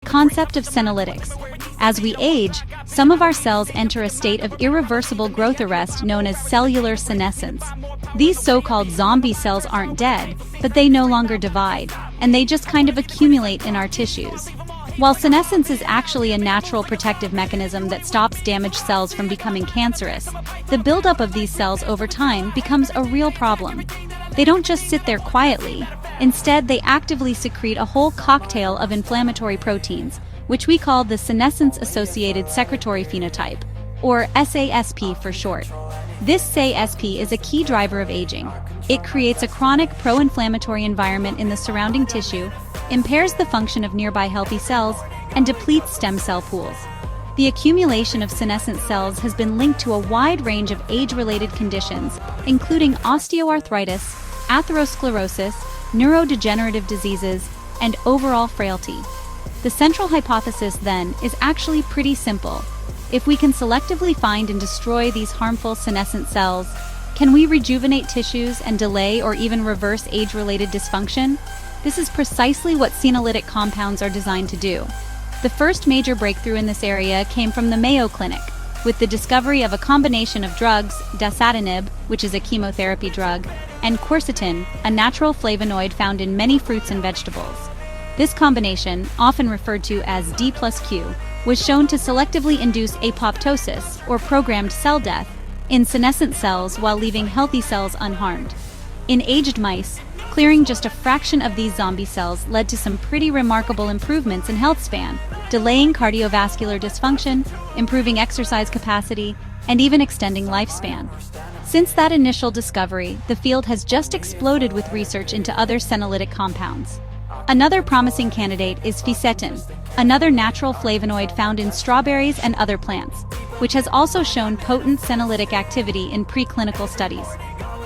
concept of senolytics. As we age, some of our cells enter a state of irreversible growth arrest known as cellular senescence. These so-called zombie cells aren't dead, but they no longer divide, and they just kind of accumulate in our tissues. While senescence is actually a natural protective mechanism that stops damaged cells from becoming cancerous, the buildup of these cells over time becomes a real problem. They don't just sit there quietly. Instead, they actively secrete a whole cocktail of inflammatory proteins, which we call the senescence-associated secretory phenotype, or SASP for short. This SASP is a key driver of aging. It creates a chronic pro-inflammatory environment in the surrounding tissue, impairs the function of nearby healthy cells, and depletes stem cell pools. The accumulation of senescent cells has been linked to a wide range of age-related conditions, including osteoarthritis, atherosclerosis, neurodegenerative diseases, and overall frailty. The central hypothesis, then, is actually pretty simple. If we can selectively find and destroy these harmful senescent cells, can we rejuvenate tissues and delay or even reverse age-related dysfunction? This is precisely what senolytic compounds are designed to do. The first major breakthrough in this area came from the Mayo Clinic, with the discovery of a combination of drugs, dasatinib, which is a chemotherapy drug, and quercetin, a natural flavonoid found in many fruits and vegetables. This combination, often referred to as D plus Q, was shown to selectively induce apoptosis, or programmed cell death, in senescent cells while leaving healthy cells unharmed. In aged mice, clearing just a fraction of these zombie cells led to some pretty remarkable improvements in health span, delaying cardiovascular dysfunction, improving exercise capacity, and even extending lifespan. Since that initial discovery, the field has just exploded with research into other senolytic compounds. Another promising candidate is fisetin, another natural flavonoid found in strawberries and other plants, which has also shown potent senolytic activity in preclinical studies.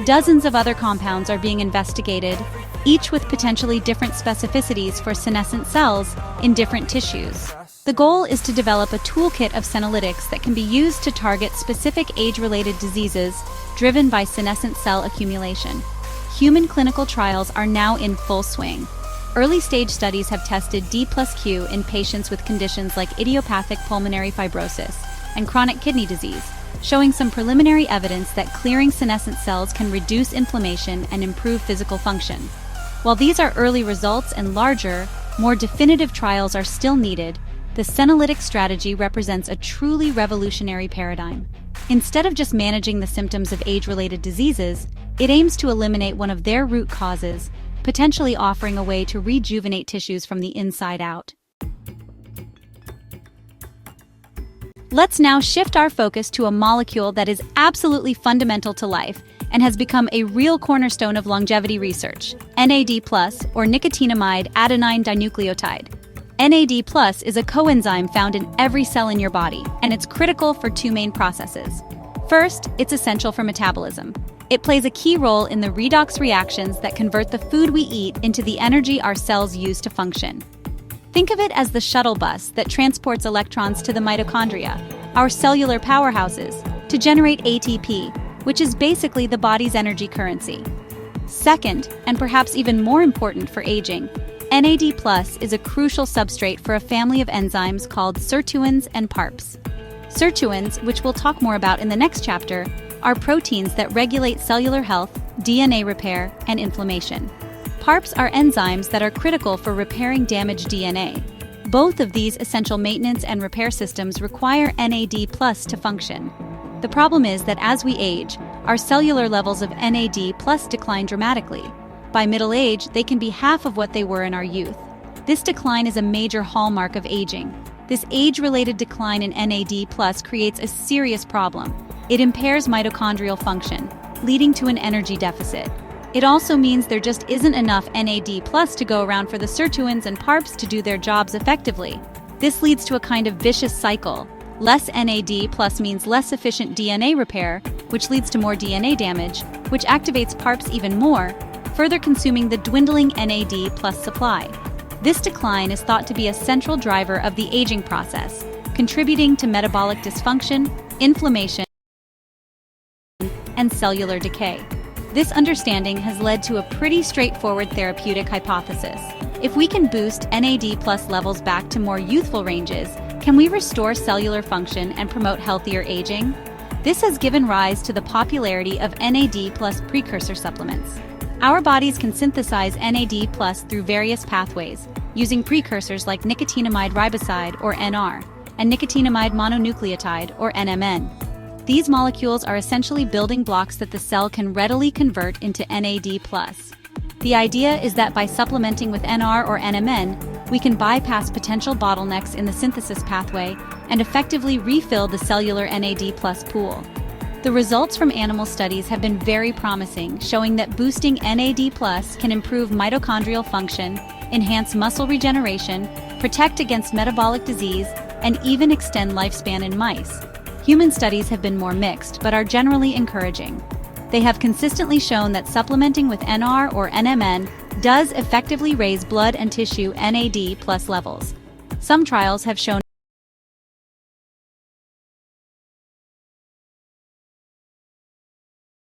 Dozens of other compounds are being investigated, each with potentially different specificities for senescent cells in different tissues. The goal is to develop a toolkit of senolytics that can be used to target specific age-related diseases driven by senescent cell accumulation. Human clinical trials are now in full swing. Early-stage studies have tested D plus Q in patients with conditions like idiopathic pulmonary fibrosis and chronic kidney disease, showing some preliminary evidence that clearing senescent cells can reduce inflammation and improve physical function. While these are early results and larger, more definitive trials are still needed, the senolytic strategy represents a truly revolutionary paradigm. Instead of just managing the symptoms of age-related diseases, it aims to eliminate one of their root causes, potentially offering a way to rejuvenate tissues from the inside out. Let's now shift our focus to a molecule that is absolutely fundamental to life and has become a real cornerstone of longevity research: NAD+, or nicotinamide adenine dinucleotide. NAD+ is a coenzyme found in every cell in your body, and it's critical for two main processes. First, it's essential for metabolism. It plays a key role in the redox reactions that convert the food we eat into the energy our cells use to function. Think of it as the shuttle bus that transports electrons to the mitochondria, our cellular powerhouses, to generate ATP, which is basically the body's energy currency. Second, and perhaps even more important for aging, NAD+ is a crucial substrate for a family of enzymes called sirtuins and PARPs. Sirtuins, which we'll talk more about in the next chapter, are proteins that regulate cellular health, DNA repair, and inflammation. PARPs are enzymes that are critical for repairing damaged DNA. Both of these essential maintenance and repair systems require NAD+ to function. The problem is that as we age, our cellular levels of NAD+ decline dramatically. By middle age, they can be half of what they were in our youth. This decline is a major hallmark of aging. This age-related decline in NAD+ creates a serious problem. It impairs mitochondrial function, leading to an energy deficit. It also means there just isn't enough NAD+ to go around for the sirtuins and PARPs to do their jobs effectively. This leads to a kind of vicious cycle. Less NAD+ means less efficient DNA repair, which leads to more DNA damage, which activates PARPs even more, further consuming the dwindling NAD+ supply. This decline is thought to be a central driver of the aging process, contributing to metabolic dysfunction, inflammation, and cellular decay. This understanding has led to a pretty straightforward therapeutic hypothesis. If we can boost NAD+ levels back to more youthful ranges, can we restore cellular function and promote healthier aging? This has given rise to the popularity of NAD+ precursor supplements. Our bodies can synthesize NAD+ through various pathways, using precursors like nicotinamide riboside or NR, and nicotinamide mononucleotide or NMN. These molecules are essentially building blocks that the cell can readily convert into NAD+. The idea is that by supplementing with NR or NMN, we can bypass potential bottlenecks in the synthesis pathway and effectively refill the cellular NAD+ pool. The results from animal studies have been very promising, showing that boosting NAD+ can improve mitochondrial function, enhance muscle regeneration, protect against metabolic disease, and even extend lifespan in mice. Human studies have been more mixed, but are generally encouraging. They have consistently shown that supplementing with NR or NMN does effectively raise blood and tissue NAD+ levels. Some trials have shown